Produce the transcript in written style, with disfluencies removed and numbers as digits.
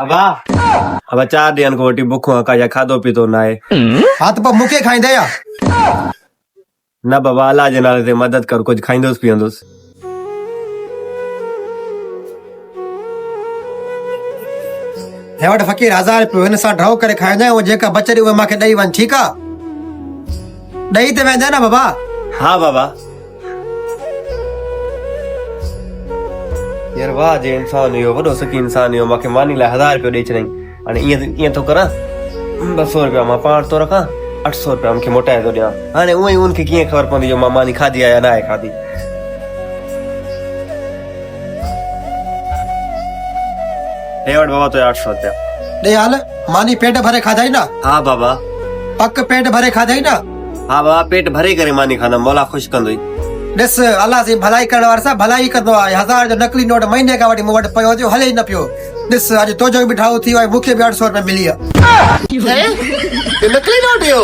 अबा अब 4 ॾींहंनि खां वठी बुखो का या खाधो पीतो न आहे। हाँ तो पोइ मूंखे खाईंदे या न बाबा अल्लाह जे नाले ते मदद कर, कुछ खाईंदुसि पीअंदुसि। हे वटि फ़क़ीर 1000 रुपयो हिन सां ड्रॉ करे खाईंदा ऐं जेका बचरी उहे मूंखे ॾेई वञ, ठीकु आहे? ॾेई त वेंदे न बाबा? हाँ बाबा। यार वाह जे इंसान हुयो, वॾो सुखी इंसान हुयो, मूंखे मानी लाइ 1000 रुपयो ॾेई छॾियईं। हाणे ईअं थो करां, 200 रुपया मां पाण थो रखां, 800 रुपया मूंखे मोटाए थो ॾियां। हाणे उअं ई उनखे कीअं ख़बर पवंदी जो मां मानी खाधी आहे या न आहे खाधी। हे वटि बाबा तो 800 रुपया। ॾे हाल मानी पेट भरे खाधाई न? हाँ बाबा। पक पेट भरे खाधाई न? हाँ बाबा, पेट भरे करे मानी खाना, मौला ख़ुशि कंदुई। ॾिस अलाह जी भलाई करण वारो सां भलाई कंदो आहे। 1000 जो नकली नोट महीने खां वठी मूं वटि पियो थियो, हले ई न पियो। ॾिस अॼु तुंहिंजो बि ठाउ थी वियो आहे, मूंखे बि 800 रुपया मिली आहे। नकली नोट हुयो।